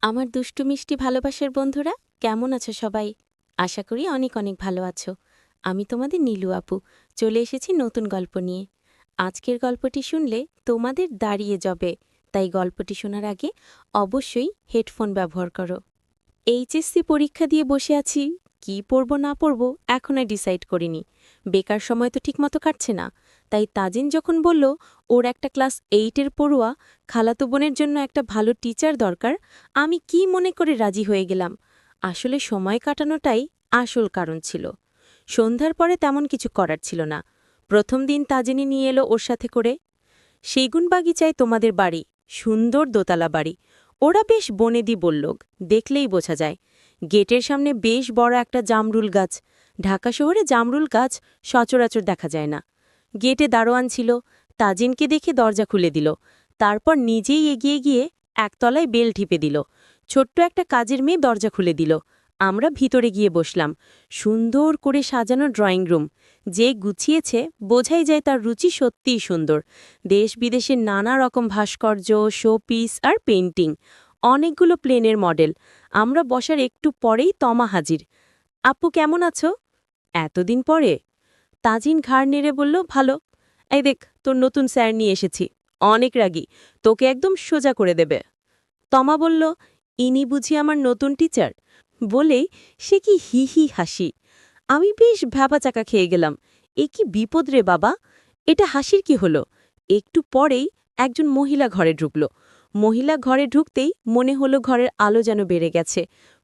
আমার দুষ্টু মিষ্টি ভালোবাসার বন্ধুরা কেমন আছো সবাই? আশা করি অনেক অনেক ভালো আছো। আমি তোমাদের নীলু আপু চলে এসেছি নতুন গল্প নিয়ে। আজকের গল্পটি শুনলে তোমাদের দাঁড়িয়ে যাবে, তাই গল্পটি শোনার আগে অবশ্যই হেডফোন ব্যবহার করো। এইচএসসি পরীক্ষা দিয়ে বসে আছি, কি পড়ব না পড়ব এখন আর ডিসাইড করিনি। বেকার সময় তো ঠিকমতো কাটছে না, তাই তাজিন যখন বলল ওর একটা ক্লাস 8-এর পড়ুয়া খালাতো বোনের জন্য একটা ভালো টিচার দরকার, আমি কি মনে করে রাজি হয়ে গেলাম। আসলে সময় কাটানোটাই আসল কারণ ছিল। সন্ধ্যার পরে তেমন কিছু করার ছিল না। প্রথম দিন তাজিনি নিয়ে এলো ওর সাথে করে। সেগুনবাগিচায় তোমাদের বাড়ি, সুন্দর দোতলা বাড়ি। ওরা বেশ বনেদি বললোক, দেখলেই বোঝা যায়। গেটের সামনে বেশ বড় একটা জামরুল গাছ। ঢাকা শহরে জামরুল গাছ সচরাচর দেখা যায় না। গেটে দারোয়ান ছিল, তাজিনকে দেখে দরজা খুলে দিল। তারপর নিজেই এগিয়ে গিয়ে একতলায় বেল টিপে দিল। ছোট্ট একটা কাজের মেয়ে দরজা খুলে দিল। আমরা ভিতরে গিয়ে বসলাম। সুন্দর করে সাজানো ড্রয়িং রুম। যে গুছিয়েছে বোঝাই যায় তার রুচি সত্যিই সুন্দর। দেশ বিদেশের নানা রকম ভাস্কর্য, শোপিস আর পেইন্টিং। অনেকগুলো প্লেনের মডেল। আমরা বসার একটু পরেই তমা হাজির। আপু কেমন আছো? এতদিন পরে। তাজিন ঘাড় নেড়ে বলল, ভালো। এই দেখ, তোর নতুন স্যার নিয়ে এসেছি। অনেক রাগী, তোকে একদম সোজা করে দেবে। তমা বলল, ইনি বুঝি আমার নতুন টিচার? বলেই সে কি হি হি হাসি। আমি বেশ ভ্যাবাচাকা খেয়ে গেলাম। এ কি বিপদ রে বাবা! এটা হাসির কি হলো? একটু পরেই একজন মহিলা ঘরে ঢুকল। মহিলা ঘরে ঢুকতেই মনে হলো ঘরের আলো যেন বেড়ে গেছে।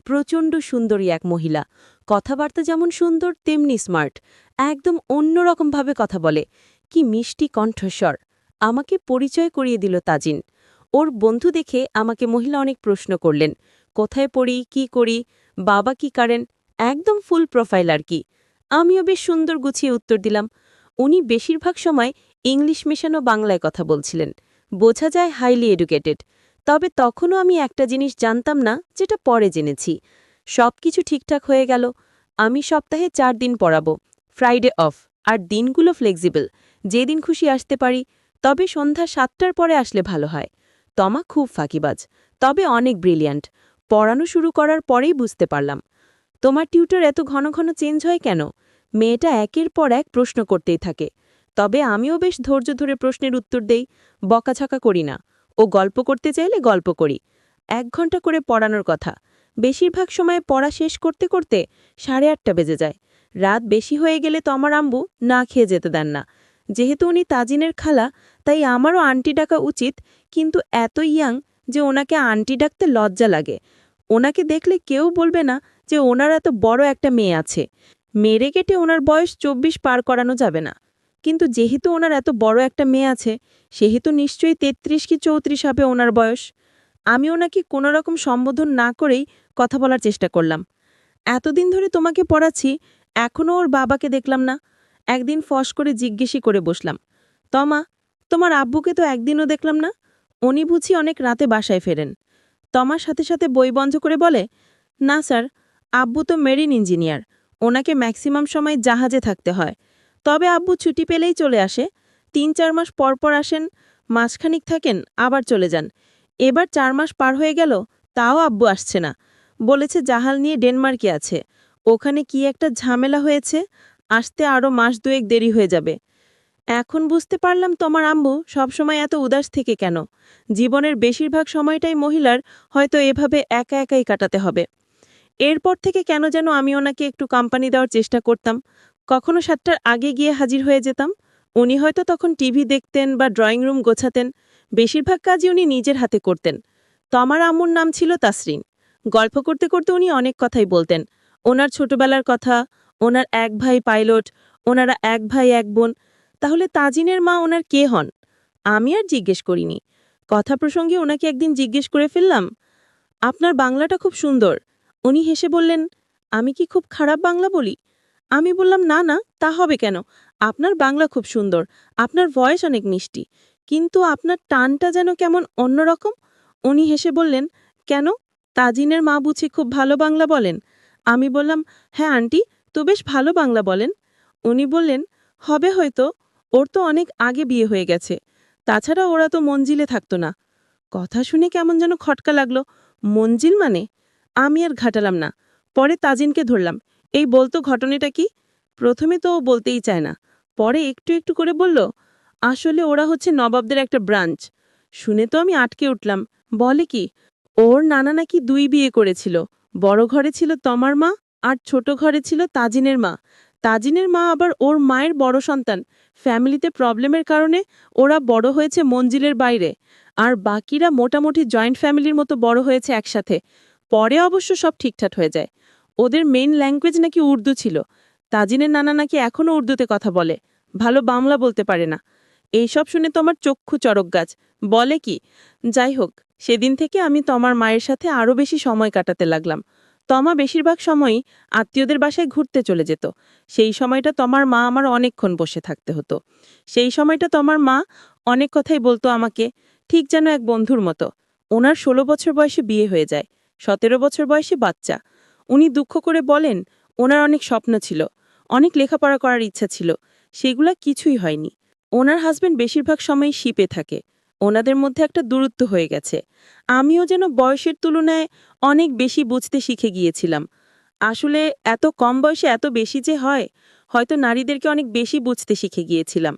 প্রচণ্ড সুন্দরী এক মহিলা। কথাবার্তা যেমন সুন্দর তেমনি স্মার্ট। একদম অন্যরকমভাবে কথা বলে। কি মিষ্টি কণ্ঠস্বর! আমাকে পরিচয় করিয়ে দিল তাজিন। ওর বন্ধু দেখে আমাকে মহিলা অনেক প্রশ্ন করলেন। কোথায় পড়ি, কি করি, বাবা কি করেন, একদম ফুল প্রোফাইল আর কি। আমিও বেশ সুন্দর গুছিয়ে উত্তর দিলাম। উনি বেশিরভাগ সময় ইংলিশ মেশানো বাংলায় কথা বলছিলেন। বোঝা যায় হাইলি এডুকেটেড। তবে তখনও আমি একটা জিনিস জানতাম না, যেটা পরে জেনেছি। সব কিছু ঠিকঠাক হয়ে গেল। আমি সপ্তাহে 4 দিন পড়াবো, ফ্রাইডে অফ, আর দিনগুলো ফ্লেক্সিবল। যেদিন খুশি আসতে পারি, তবে সন্ধ্যা 7টার পরে আসলে ভালো হয়। তমা খুব ফাঁকিবাজ, তবে অনেক ব্রিলিয়ান্ট। পড়ানো শুরু করার পরেই বুঝতে পারলাম। তোমার টিউটর এত ঘন ঘন চেঞ্জ হয় কেন? মেয়েটা একের পর এক প্রশ্ন করতেই থাকে। তবে আমিও বেশ ধৈর্য ধরে প্রশ্নের উত্তর দেই, বকাঝকা করি না। ও গল্প করতে চাইলে গল্প করি। 1 ঘন্টা করে পড়ানোর কথা। বেশিরভাগ সময় পড়া শেষ করতে করতে 8:30 বেজে যায়। রাত বেশি হয়ে গেলে তো আমার আম্মু না খেয়ে যেতে দেন না। যেহেতু উনি তাজিনের খালা, তাই আমারও আন্টি ডাকা উচিত, কিন্তু এত ইয়াং যে ওনাকে আন্টি ডাকতে লজ্জা লাগে। ওনাকে দেখলে কেউ বলবে না যে ওনার এত বড় একটা মেয়ে আছে। মেরে কেটে ওনার বয়স 24 পার করানো যাবে না। কিন্তু যেহেতু ওনার এত বড় একটা মেয়ে আছে, সেহেতু নিশ্চয়ই 33 কি 34 হবে ওনার বয়স। আমি ওনাকে কোনোরকম সম্বোধন না করেই কথা বলার চেষ্টা করলাম। এতদিন ধরে তোমাকে পড়াচ্ছি, এখনও ওর বাবাকে দেখলাম না। একদিন ফস করে জিজ্ঞেসই করে বসলাম, তমা, তোমার আব্বুকে তো একদিনও দেখলাম না। উনি বুঝি অনেক রাতে বাসায় ফেরেন? তমার সাথে সাথে বই বন্ধ করে বলে, না স্যার, আব্বু তো মেরিন ইঞ্জিনিয়ার। ওনাকে ম্যাক্সিমাম সময় জাহাজে থাকতে হয়। তবে আব্বু ছুটি পেলেই চলে আসে। 3-4 মাস পর পর আসেন, মাসখানিক থাকেন, আবার চলে যান। এবার 4 মাস পার হয়ে গেল, তাও আব্বু আসছে না। বলেছে জাহাজ নিয়ে ডেনমার্কে আছে। ওখানে কি একটা ঝামেলা হয়েছে, আসতে আরও মাস 2 দেরি হয়ে যাবে। এখন বুঝতে পারলাম তোমার আম্মু সবসময় এত উদাস থেকে কেন। জীবনের বেশিরভাগ সময়টাই মহিলার হয়তো এভাবে একা একাই কাটাতে হবে। এরপর থেকে কেন যেন আমি ওনাকে একটু কোম্পানি দেওয়ার চেষ্টা করতাম। কখনো 7টার আগে গিয়ে হাজির হয়ে যেতাম। উনি হয়তো তখন টিভি দেখতেন বা ড্রয়িং রুম গোছাতেন। বেশিরভাগ কাজই উনি নিজের হাতে করতেন। তোমার আম্মুর নাম ছিল তাসরিন। গল্প করতে করতে উনি অনেক কথাই বলতেন। ওনার ছোটবেলার কথা, ওনার এক ভাই পাইলট, ওনারা এক ভাই এক বোন। তাহলে তাজিনের মা ওনার কে হন? আমি আর জিজ্ঞেস করিনি। কথা প্রসঙ্গে ওনাকে একদিন জিজ্ঞেস করে ফেললাম, আপনার বাংলাটা খুব সুন্দর। উনি হেসে বললেন, আমি কি খুব খারাপ বাংলা বলি? আমি বললাম, না না, তা হবে কেন। আপনার বাংলা খুব সুন্দর, আপনার ভয়েস অনেক মিষ্টি, কিন্তু আপনার টানটা যেন কেমন অন্যরকম। উনি হেসে বললেন, কেন, তাজিনের মা বুঝি খুব ভালো বাংলা বলেন? আমি বললাম, হ্যাঁ আন্টি, তো বেশ ভালো বাংলা বলেন। উনি বললেন, হবে হয়তো, ওর তো অনেক আগে বিয়ে হয়ে গেছে। তাছাড়া ওরা তো মঞ্জিলে থাকতো না। কথা শুনে কেমন যেন খটকা লাগলো। মঞ্জিল মানে? আমি আর ঘাটালাম না। পরে তাজিনকে ধরলাম। এই বলতো ঘটনাটা কি? প্রথমে তো ও বলতেই চায় না। পরে একটু একটু করে বলল, আসলে ওরা হচ্ছে নবাবদের একটা ব্রাঞ্চ। শুনে তো আমি আটকে উঠলাম। বলে কি? ওর নানা নাকি 2 বিয়ে করেছিল। বড় ঘরে ছিল তমার মা, আর ছোট ঘরে ছিল তাজিনের মা। তাজিনের মা আবার ওর মায়ের বড় সন্তান। ফ্যামিলিতে প্রবলেমের কারণে ওরা বড় হয়েছে মঞ্জিলের বাইরে। আর বাকিরা মোটামুটি জয়েন্ট ফ্যামিলির মতো বড় হয়েছে একসাথে। পরে অবশ্য সব ঠিকঠাক হয়ে যায়। ওদের মেইন ল্যাঙ্গুয়েজ নাকি উর্দু ছিল। তাজিনের নানা নাকি এখনও উর্দুতে কথা বলে। ভালো বাংলা বলতে পারে না। এইসব শুনে তোমার চক্ষু চড়ক গাছ। বলে কি? যাই হোক, সেদিন থেকে আমি তমার মায়ের সাথে আরও বেশি সময় কাটাতে লাগলাম। তমা বেশিরভাগ সময়ই আত্মীয়দের বাসায় ঘুরতে চলে যেত। সেই সময়টা তমার মা আমার অনেকক্ষণ বসে থাকতে হতো। সেই সময়টা তমার মা অনেক কথাই বলতো আমাকে, ঠিক যেন এক বন্ধুর মতো। ওনার 16 বছর বয়সে বিয়ে হয়ে যায়, 17 বছর বয়সে বাচ্চা। উনি দুঃখ করে বলেন, ওনার অনেক স্বপ্ন ছিল, অনেক লেখাপড়া করার ইচ্ছা ছিল, সেগুলা কিছুই হয়নি। ওনার হাজবেন্ড বেশিরভাগ সময় শিপে থাকে। ওনাদের মধ্যে একটা দূরত্ব হয়ে গেছে। আমিও যেন বয়সের তুলনায় অনেক বেশি বুঝতে শিখে গিয়েছিলাম। আসলে এত কম বয়সে এত বেশি যে হয়, হয়তো নারীদেরকে অনেক বেশি বুঝতে শিখে গিয়েছিলাম।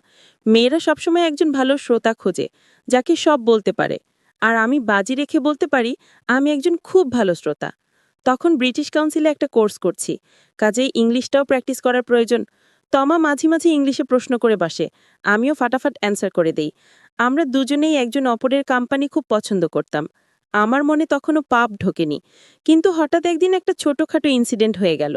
মেয়েরা সবসময় একজন ভালো শ্রোতা খোঁজে, যাকে সব বলতে পারে। আর আমি বাজি রেখে বলতে পারি, আমি একজন খুব ভালো শ্রোতা। তখন ব্রিটিশ কাউন্সিলে একটা কোর্স করছি, কাজেই ইংলিশটাও প্র্যাকটিস করার প্রয়োজন। তমা মাঝে মাঝে ইংলিশে প্রশ্ন করে বসে, আমিও ফাটাফাট অ্যান্সার করে দেই। আমরা দুজনেই একজন অপরের কোম্পানি খুব পছন্দ করতাম। আমার মনে তখনও পাপ ঢোকেনি। কিন্তু হঠাৎ একদিন একটা ছোটখাটো ইনসিডেন্ট হয়ে গেল।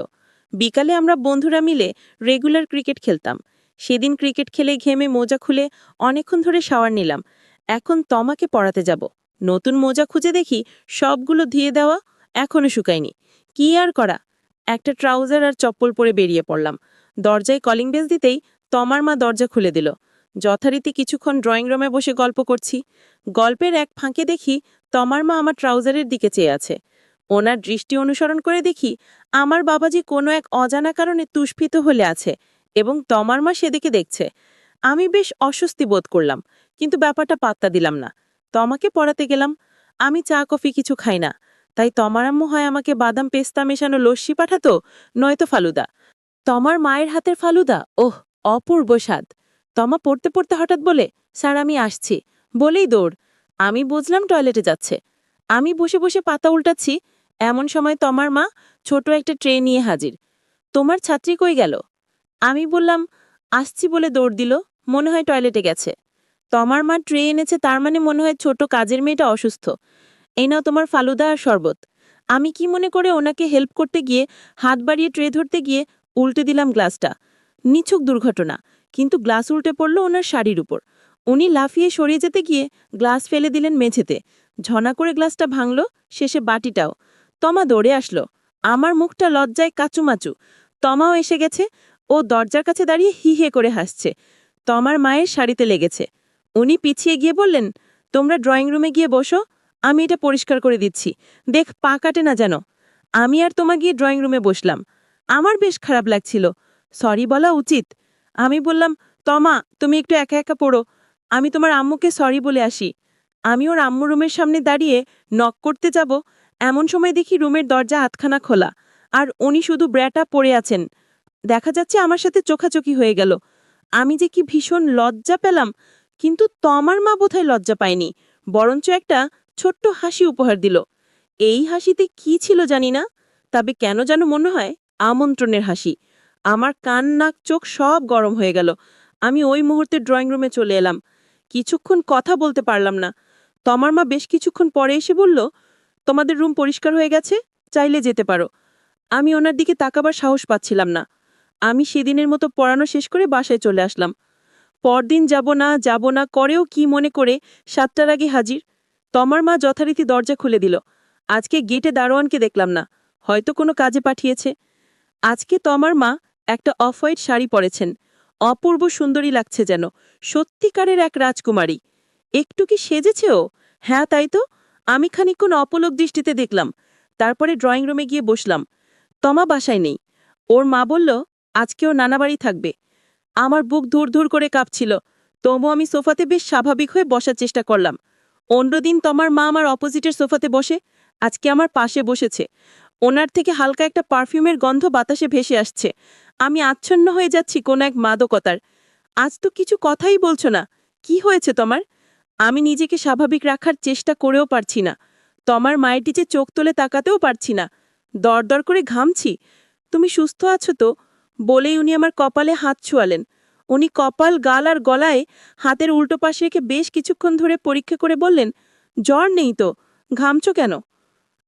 বিকালে আমরা বন্ধুরা মিলে রেগুলার ক্রিকেট খেলতাম। সেদিন ক্রিকেট খেলে ঘেমে মোজা খুলে অনেকক্ষণ ধরে শাওয়ার নিলাম। এখন তমাকে পড়াতে যাব। নতুন মোজা খুঁজে দেখি সবগুলো ধুয়ে দেওয়া, এখনো শুকায়নি। কি আর করা, একটা ট্রাউজার আর চপ্পল পরে বেরিয়ে পড়লাম। দরজায় কলিং বেল দিতেই তমার মা দরজা খুলে দিল। যথারীতি কিছুক্ষণ ড্রয়িং রুমে বসে গল্প করছি। গল্পের এক ফাঁকে দেখি তমার মা আমার ট্রাউজারের দিকে চেয়ে আছে। ওনার দৃষ্টি অনুসরণ করে দেখি আমার বাবাজি কোনো এক অজানা কারণে তুষ্ফিত হলে আছে এবং তমার মা সেদিকে দেখছে। আমি বেশ অস্বস্তি বোধ করলাম, কিন্তু ব্যাপারটা পাত্তা দিলাম না। তমাকে পড়াতে গেলাম। আমি চা কফি কিছু খাই না, তাই তমার আম্মু হয় আমাকে বাদাম পেস্তা মেশানো লস্যি পাঠাতো, নয়তো ফালুদা। তমার মায়ের হাতের ফালুদা, ওহ, অপূর্ব স্বাদ। তমা পড়তে পড়তে হঠাৎ বলে, স্যার আমি আসছি, বলেই দৌড়। আমি বুঝলাম টয়লেটে যাচ্ছে। আমি বসে বসে পাতা উল্টাচ্ছি, এমন সময় তমার মা ছোট একটা ট্রে নিয়ে হাজির। তোমার ছাত্রী কই গেল? আমি বললাম, আসছি বলে দৌড় দিল, মনে হয় টয়লেটে গেছে। তমার মা ট্রে এনেছে, তার মানে মনে হয় ছোট কাজের মেয়েটা অসুস্থ। এই নাও তোমার ফালুদা আর শরবত। আমি কি মনে করে ওনাকে হেল্প করতে গিয়ে হাত বাড়িয়ে ট্রে ধরতে গিয়ে উল্টে দিলাম গ্লাসটা। নিছক দুর্ঘটনা, কিন্তু গ্লাস উল্টে পড়ল ওনার শাড়ির উপর। উনি লাফিয়ে সরিয়ে যেতে গিয়ে গ্লাস ফেলে দিলেন মেঝেতে। ঝনা করে গ্লাসটা ভাঙল, শেষে বাটিটাও। তমা দৌড়ে আসলো। আমার মুখটা লজ্জায় কাচুমাচু। তমাও এসে গেছে। ও দরজার কাছে দাঁড়িয়ে হি হে করে হাসছে। তমার মায়ের শাড়িতে লেগেছে। উনি পিছিয়ে গিয়ে বললেন, তোমরা ড্রয়িং রুমে গিয়ে বসো, আমি এটা পরিষ্কার করে দিচ্ছি, দেখ পা কাটে না যেন। আমি আর তোমা গিয়ে ড্রয়িং রুমে বসলাম। আমার বেশ খারাপ লাগছিল, সরি বলা উচিত। আমি বললাম, তমা তুমি একটু একা একা পড়ো, আমি তোমার আম্মুকে সরি বলে আসি। আমি ওর আম্মু রুমের সামনে দাঁড়িয়ে নক করতে যাব, এমন সময় দেখি রুমের দরজা আধখানা খোলা, আর উনি শুধু ব্র্যাটা পড়ে আছেন। দেখা যাচ্ছে আমার সাথে চোখাচোখি হয়ে গেল। আমি যে কি ভীষণ লজ্জা পেলাম, কিন্তু তমার মা বোধহয় লজ্জা পায়নি, বরঞ্চ একটা ছোট্ট হাসি উপহার দিল। এই হাসিতে কি ছিল জানি না, তবে কেন যেন মনে হয় আমন্ত্রণের হাসি। আমার কান নাক চোখ সব গরম হয়ে গেল। আমি ওই মুহূর্তে ড্রয়িং রুমে চলে এলাম। কিছুক্ষণ কথা বলতে পারলাম না। তমার মা বেশ কিছুক্ষণ পরে এসে বলল, তোমাদের রুম পরিষ্কার হয়ে গেছে, চাইলে যেতে পারো। আমি ওনার দিকে তাকাবার সাহস পাচ্ছিলাম না। আমি সেদিনের মতো পড়ানো শেষ করে বাসায় চলে আসলাম। পরদিন যাব না করেও কি মনে করে 7টার আগে হাজির। তমার মা যথারীতি দরজা খুলে দিল। আজকে গেটে দারোয়ানকে দেখলাম না, হয়তো কোনো কাজে পাঠিয়েছে। আজকে তমার মা একটা অফ হোয়াইট শাড়ি পরেছেন, অপূর্ব সুন্দরী লাগছে যেন, সত্যিকারের এক রাজকুমারী। একটু কি সেজেছে ও? হ্যাঁ তাই তো। আমি খানিকক্ষণ অপলক দৃষ্টিতে দেখলাম, তারপরে ড্রয়িং রুমে গিয়ে বসলাম। তমা বাসায় নেই। ওর মা বলল, আজকেও নানাবাড়ি থাকবে। আমার বুক ধুর ধুর করে কাঁপছিল, তবু আমি সোফাতে বেশ স্বাভাবিক হয়ে বসার চেষ্টা করলাম। অন্যদিন তোমার মা আমার অপোজিটের সোফাতে বসে, আজকে আমার পাশে বসেছে। ওনার থেকে হালকা একটা পারফিউমের গন্ধ বাতাসে ভেসে আসছে। আমি আচ্ছন্ন হয়ে যাচ্ছি কোন এক মাদকতার। আজ তো কিছু কথাই বলছো না, কি হয়েছে তোমার? আমি নিজেকে স্বাভাবিক রাখার চেষ্টা করেও পারছি না। তোমার মায়ের নিচে চোখ তুলে তাকাতেও পারছি না, দরদর করে ঘামছি। তুমি সুস্থ আছো তো? বলেই উনি আমার কপালে হাত ছোঁয়ালেন। উনি কপাল, গাল আর গলায় হাতের উল্টো পাশে রেখে বেশ কিছুক্ষণ ধরে পরীক্ষা করে বললেন, জ্বর নেই তো, ঘামছো কেন?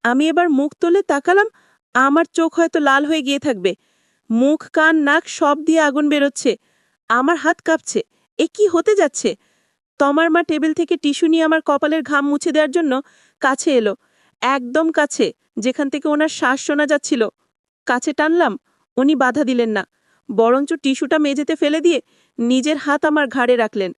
আমি এবার মুখ তুলে তাকালাম। আমার চোখ হয়তো লাল হয়ে গিয়ে থাকবে। মুখ, কান, নাক সব দিয়ে আগুন বেরোচ্ছে। আমার হাত কাঁপছে। এ কি হতে যাচ্ছে? তোমার মা টেবিল থেকে টিস্যু নিয়ে আমার কপালের ঘাম মুছে দেওয়ার জন্য কাছে এলো। একদম কাছে, যেখান থেকে ওনার শ্বাস শোনা যাচ্ছিল। কাছে টানলাম, উনি বাধা দিলেন না, বরঞ্চ টিস্যুটা মেঝেতে ফেলে দিয়ে নিজের হাত আমার ঘাড়ে রাখলেন।